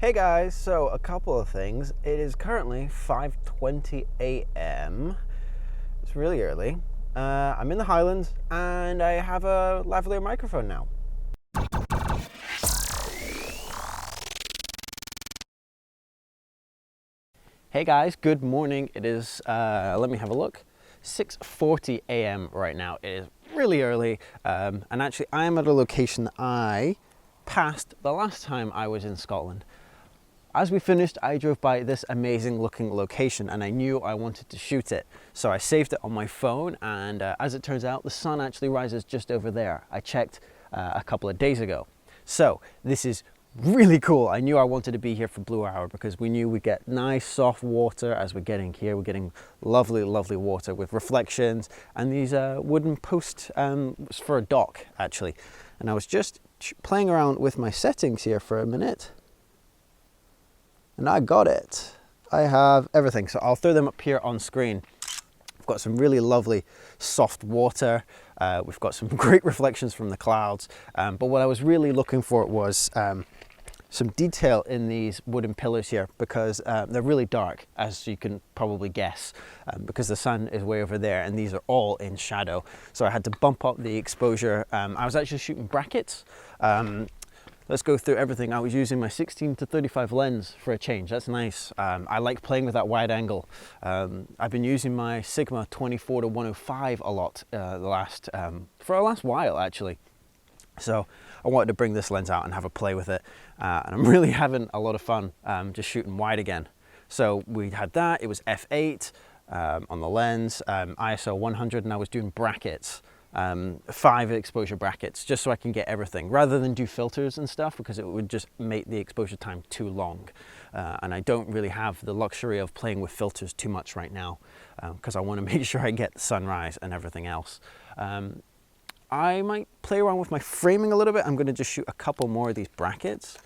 Hey guys, so a couple of things. It is currently 5:20 a.m. It's really early. I'm in the Highlands and I have a lavalier microphone now. Hey guys, good morning. It is, let me have a look, 6:40 a.m. right now. It is really early, and actually I am at a location that I passed the last time I was in Scotland. As we finished, I drove by this amazing looking location and I knew I wanted to shoot it. So I saved it on my phone, and as it turns out, the sun actually rises just over there. I checked a couple of days ago. So this is really cool. I knew I wanted to be here for Blue Hour because we knew we'd get nice soft water as we're getting here. We're getting lovely, lovely water with reflections and these wooden posts for a dock actually. And I was just playing around with my settings here for a minute. And I got it. I have everything, so I'll throw them up here on screen. We've got some really lovely soft water. We've got some great reflections from the clouds. But what I was really looking for was some detail in these wooden pillars here, because they're really dark, as you can probably guess, because the sun is way over there and these are all in shadow. So I had to bump up the exposure. I was actually shooting brackets. Let's go through everything. I was using my 16-35 lens for a change. That's nice. I like playing with that wide angle. I've been using my Sigma 24-105 a lot for the last while actually. So I wanted to bring this lens out and have a play with it. And I'm really having a lot of fun just shooting wide again. So we had that, it was f8 on the lens, ISO 100, and I was doing brackets. 5 exposure brackets, just so I can get everything rather than do filters and stuff, because it would just make the exposure time too long, and I don't really have the luxury of playing with filters too much right now, because I want to make sure I get the sunrise and everything else. I might play around with my framing a little bit. I'm going to just shoot a couple more of these brackets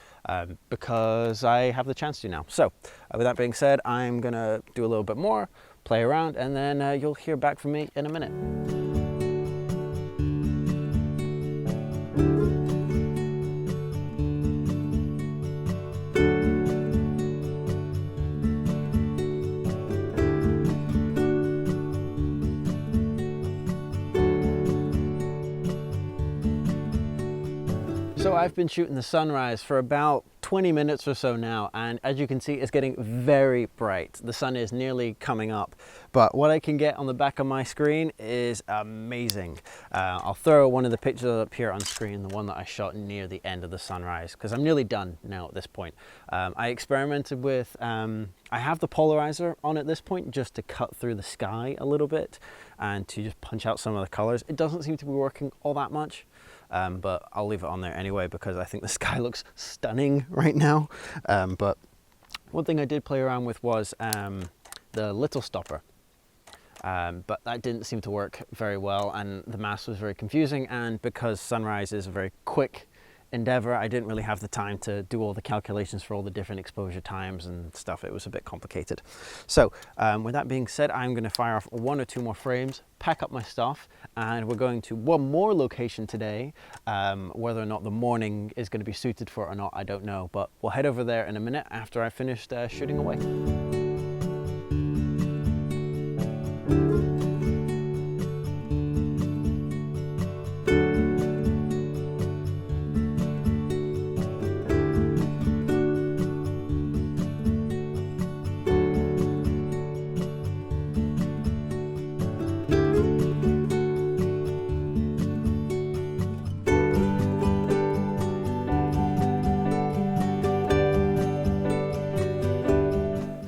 because I have the chance to now. So with that being said, I'm going to do a little bit more, play around, and then you'll hear back from me in a minute. So I've been shooting the sunrise for about 20 minutes or so now, and as you can see, it's getting very bright. The sun is nearly coming up, but what I can get on the back of my screen is amazing. I'll throw one of the pictures up here on screen, the one that I shot near the end of the sunrise, because I'm nearly done now at this point. I experimented with, I have the polarizer on at this point just to cut through the sky a little bit and to just punch out some of the colors. It doesn't seem to be working all that much. But I'll leave it on there anyway because I think the sky looks stunning right now. But one thing I did play around with was the little stopper. But that didn't seem to work very well, and the mask was very confusing, and because sunrise is a very quick endeavor, I didn't really have the time to do all the calculations for all the different exposure times and stuff. It was a bit complicated. So with that being said, I'm going to fire off 1 or 2 more frames, pack up my stuff, and we're going to one more location today. Whether or not the morning is going to be suited for it or not, I don't know, but we'll head over there in a minute after I finished shooting away.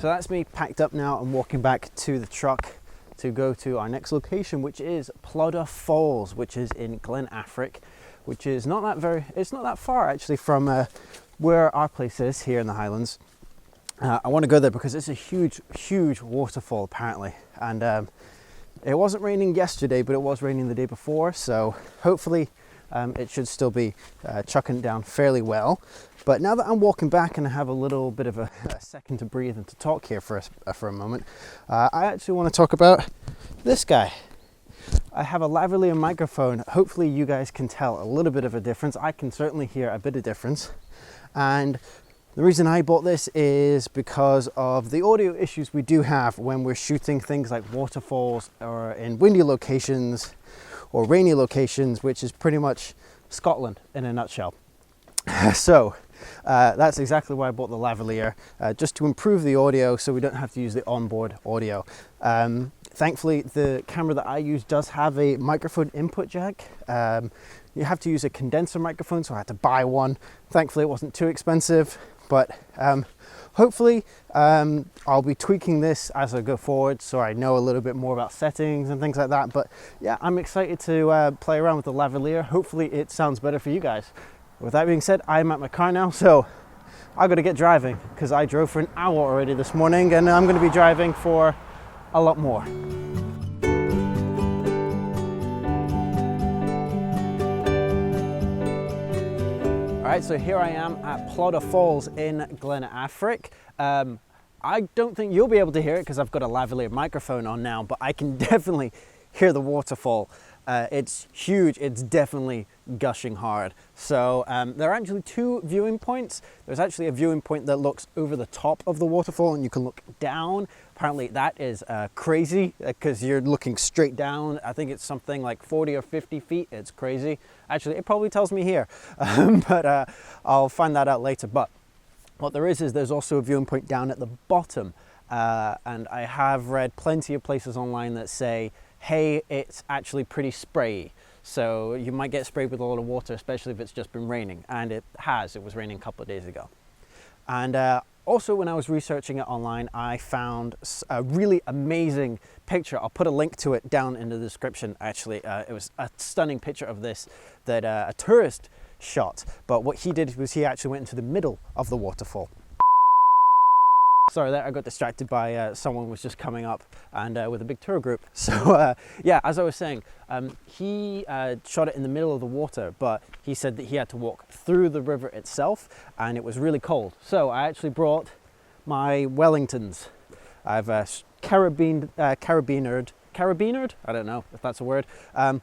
So that's me packed up now and walking back to the truck to go to our next location, which is Plodda Falls, which is in Glen Affirc, which is not that far actually from where our place is here in the Highlands. I want to go there because it's a huge waterfall apparently, and it wasn't raining yesterday, but it was raining the day before, so hopefully it should still be chucking down fairly well. But now that I'm walking back and I have a little bit of a second to breathe and to talk here for a moment, I actually want to talk about this guy. I have a lavalier microphone. Hopefully you guys can tell a little bit of a difference. I can certainly hear a bit of difference. And The reason I bought this is because of the audio issues we do have when we're shooting things like waterfalls or in windy locations or rainy locations, which is pretty much Scotland in a nutshell. So that's exactly why I bought the lavalier, just to improve the audio so we don't have to use the onboard audio. Thankfully, the camera that I use does have a microphone input jack. You have to use a condenser microphone, so I had to buy one. Thankfully, it wasn't too expensive. But hopefully I'll be tweaking this as I go forward, so I know a little bit more about settings and things like that. But yeah, I'm excited to play around with the lavalier. Hopefully it sounds better for you guys. With that being said, I'm at my car now, so I got to get driving because I drove for an hour already this morning, and I'm going to be driving for a lot more. All right, so here I am at Plodda Falls in Glen Affirc. I don't think you'll be able to hear it because I've got a lavalier microphone on now, but I can definitely hear the waterfall. It's huge, it's definitely gushing hard. So there are actually two viewing points. There's actually a viewing point that looks over the top of the waterfall and you can look down. Apparently that is crazy because you're looking straight down. I think it's something like 40 or 50 feet. It's crazy. Actually, it probably tells me here, but I'll find that out later. But what there is there's also a viewing point down at the bottom. And I have read plenty of places online that say, hey, it's actually pretty sprayy. So you might get sprayed with a lot of water, especially if it's just been raining. And it has. It was raining a couple of days ago. And also, when I was researching it online, I found a really amazing picture. I'll put a link to it down in the description, actually. It was a stunning picture of this that a tourist shot. But what he did was he actually went into the middle of the waterfall. Sorry there, I got distracted by someone was just coming up and with a big tour group. So yeah, as I was saying, he shot it in the middle of the water, but he said that he had to walk through the river itself and it was really cold. So I actually brought my Wellingtons. I've carabinered, I don't know if that's a word. I've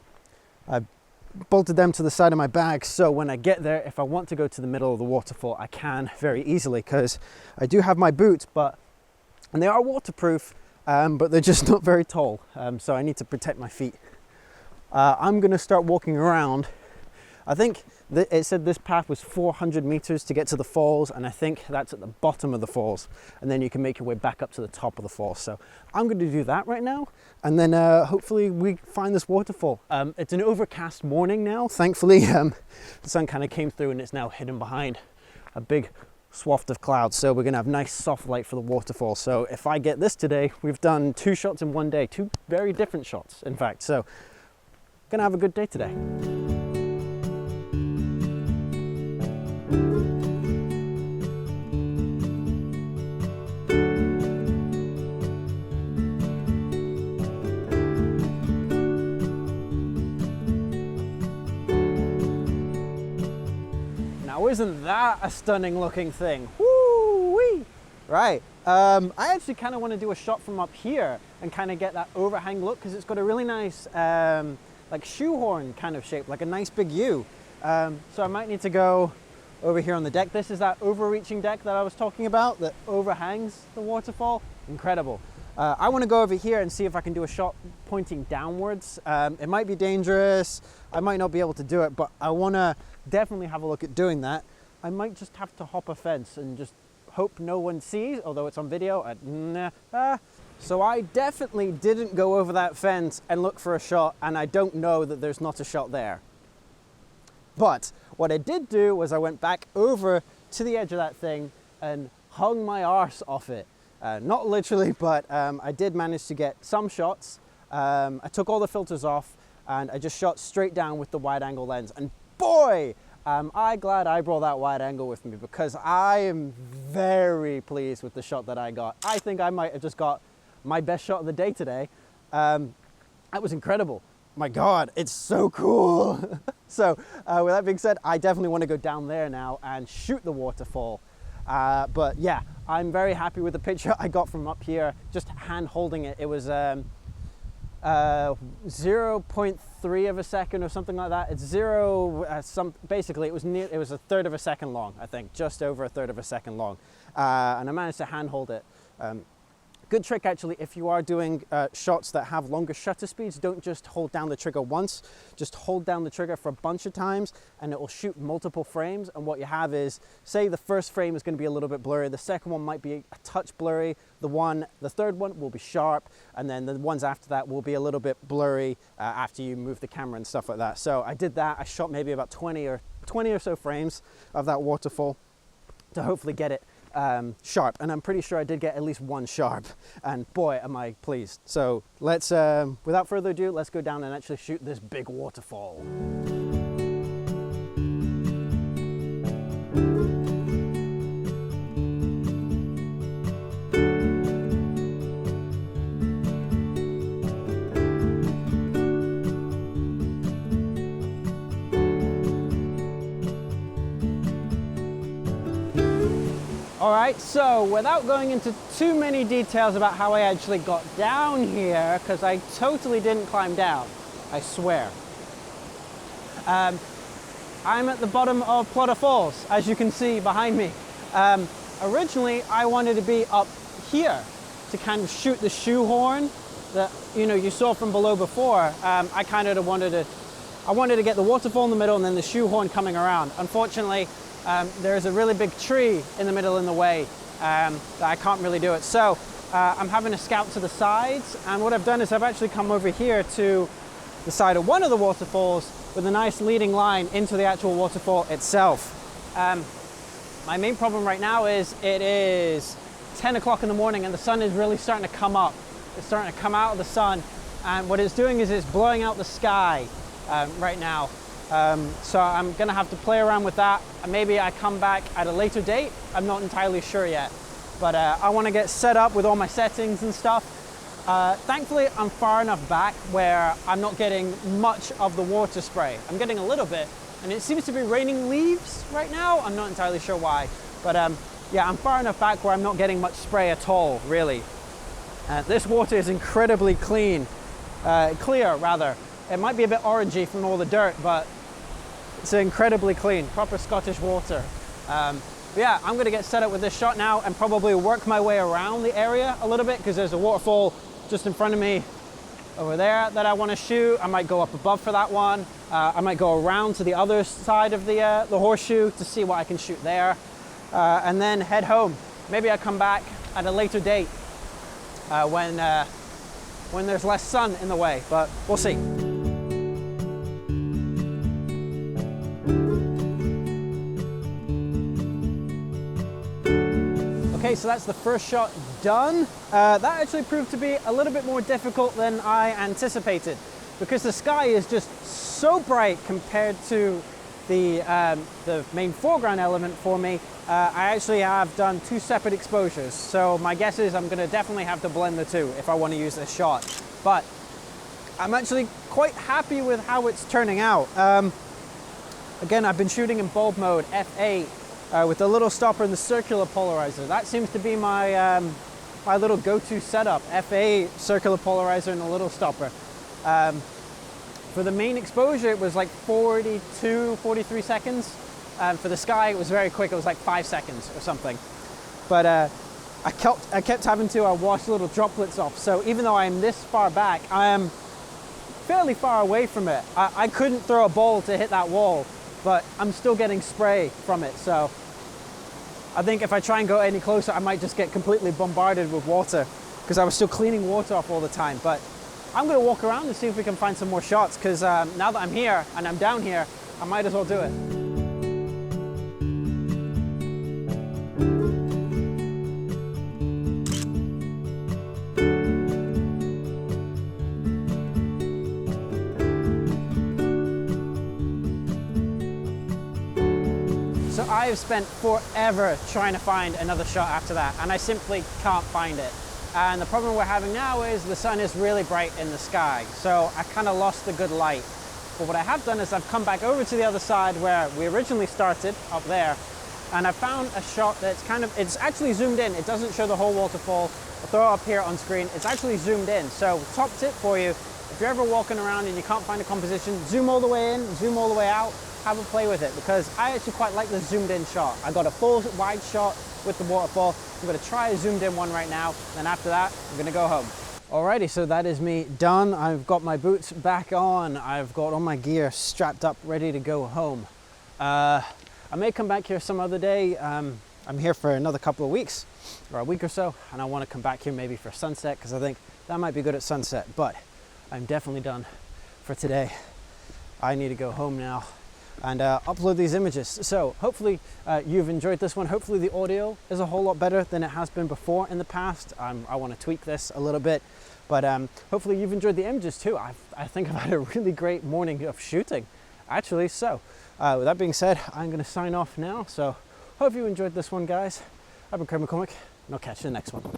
bolted them to the side of my bag, so when I get there, if I want to go to the middle of the waterfall, I can very easily because I do have my boots, and they are waterproof, but they're just not very tall, so I need to protect my feet. I'm going to start walking around. I think it said this path was 400 meters to get to the falls, and I think that's at the bottom of the falls, and then you can make your way back up to the top of the falls. So I'm going to do that right now, and then hopefully we find this waterfall. It's an overcast morning now, thankfully. The sun kind of came through and it's now hidden behind a big swath of clouds, so we're going to have nice soft light for the waterfall. So if I get this today, we've done 2 shots in one day, 2 very different shots in fact, so gonna have a good day today. Now isn't that a stunning looking thing? Woo-wee! Right, I actually kind of want to do a shot from up here and kind of get that overhang look because it's got a really nice like shoehorn kind of shape, like a nice big U. So I might need to go over here on the deck. This is that overreaching deck that I was talking about that overhangs the waterfall. Incredible. I want to go over here and see if I can do a shot pointing downwards. It might be dangerous. I might not be able to do it, but I want to definitely have a look at doing that. I might just have to hop a fence and just hope no one sees, although it's on video. So I definitely didn't go over that fence and look for a shot, and I don't know that there's not a shot there. But what I did do was I went back over to the edge of that thing and hung my arse off it. Not literally, but I did manage to get some shots. I took all the filters off and I just shot straight down with the wide angle lens. And boy, am I glad I brought that wide angle with me because I am very pleased with the shot that I got. I think I might have just got my best shot of the day today. That was incredible. My God, it's so cool. So with that being said, I definitely want to go down there now and shoot the waterfall. But yeah, I'm very happy with the picture I got from up here, just hand holding it. It was 0.3 of a second or something like that. It's basically it was a third of a second long, I think, just over a third of a second long. And I managed to handhold it. Good trick actually, if you are doing shots that have longer shutter speeds, don't just hold down the trigger once, just hold down the trigger for a bunch of times and it will shoot multiple frames. And what you have is, say the first frame is going to be a little bit blurry, the second one might be a touch blurry, the third one will be sharp, and then the ones after that will be a little bit blurry after you move the camera and stuff like that. So I did that. I shot maybe about 20 or so frames of that waterfall to hopefully get it sharp, and I'm pretty sure I did get at least one sharp, and boy am I pleased. So let's without further ado, let's go down and actually shoot this big waterfall. All right, so without going into too many details about how I actually got down here, because I totally didn't climb down, I swear. I'm at the bottom of Plodda Falls, as you can see behind me. Originally, I wanted to be up here to kind of shoot the shoehorn that you saw from below before. I kind of wanted to get the waterfall in the middle and then the shoehorn coming around. Unfortunately, there's a really big tree in the middle in the way that I can't really do it. So I'm having to scout to the sides, and what I've done is I've actually come over here to the side of one of the waterfalls with a nice leading line into the actual waterfall itself. My main problem right now is it is 10 o'clock in the morning and the sun is really starting to come up. It's starting to come out of the sun, and what it's doing is it's blowing out the sky right now. So I'm gonna have to play around with that. Maybe I come back at a later date. I'm not entirely sure yet, but I want to get set up with all my settings and stuff. Thankfully, I'm far enough back where I'm not getting much of the water spray. I'm getting a little bit, and it seems to be raining leaves right now. I'm not entirely sure why, but yeah, I'm far enough back where I'm not getting much spray at all, really. This water is incredibly clear rather. It might be a bit orangey from all the dirt, but it's incredibly clean, proper Scottish water. But yeah, I'm gonna get set up with this shot now and probably work my way around the area a little bit, because there's a waterfall just in front of me over there that I wanna shoot. I might go up above for that one. I might go around to the other side of the horseshoe to see what I can shoot there. And then head home. Maybe I come back at a later date when there's less sun in the way, but we'll see. Okay, so that's the first shot done. That actually proved to be a little bit more difficult than I anticipated, because the sky is just so bright compared to the main foreground element for me. I actually have done 2 separate exposures, so my guess is I'm gonna definitely have to blend the two if I want to use this shot. But I'm actually quite happy with how it's turning out. Again, I've been shooting in bulb mode, f8, with the little stopper and the circular polarizer. That seems to be my my little go-to setup, f8, circular polarizer and a little stopper. For the main exposure, it was like 42, 43 seconds. For the sky, it was very quick. It was like 5 seconds or something. But I kept having to wash little droplets off. So even though I'm this far back, I am fairly far away from it. I couldn't throw a ball to hit that wall, but I'm still getting spray from it. So I think if I try and go any closer, I might just get completely bombarded with water, because I was still cleaning water off all the time. But I'm going to walk around and see if we can find some more shots, because now that I'm here and I'm down here, I might as well do it. So I've spent forever trying to find another shot after that, and I simply can't find it. And the problem we're having now is the sun is really bright in the sky, so I kind of lost the good light. But what I have done is I've come back over to the other side where we originally started, up there, and I found a shot that's it's actually zoomed in. It doesn't show the whole waterfall. I'll throw it up here on screen. It's actually zoomed in. So top tip for you, if you're ever walking around and you can't find a composition, zoom all the way in, zoom all the way out, have a play with it, because I actually quite like the zoomed in shot. I got a full wide shot with the waterfall. I'm gonna try a zoomed in one right now, then after that, I'm gonna go home. Alrighty, so that is me done. I've got my boots back on. I've got all my gear strapped up, ready to go home. I may come back here some other day. I'm here for another couple of weeks, or a week or so, and I wanna come back here maybe for sunset, because I think that might be good at sunset, but I'm definitely done for today. I need to go home now and upload these images. So hopefully you've enjoyed this one. Hopefully the audio is a whole lot better than it has been before in the past. I want to tweak this a little bit, but hopefully you've enjoyed the images too. I think I've had a really great morning of shooting, actually. So with that being said, I'm going to sign off now. So hope you enjoyed this one, guys. I've been Craig McCormick, and I'll catch you in the next one.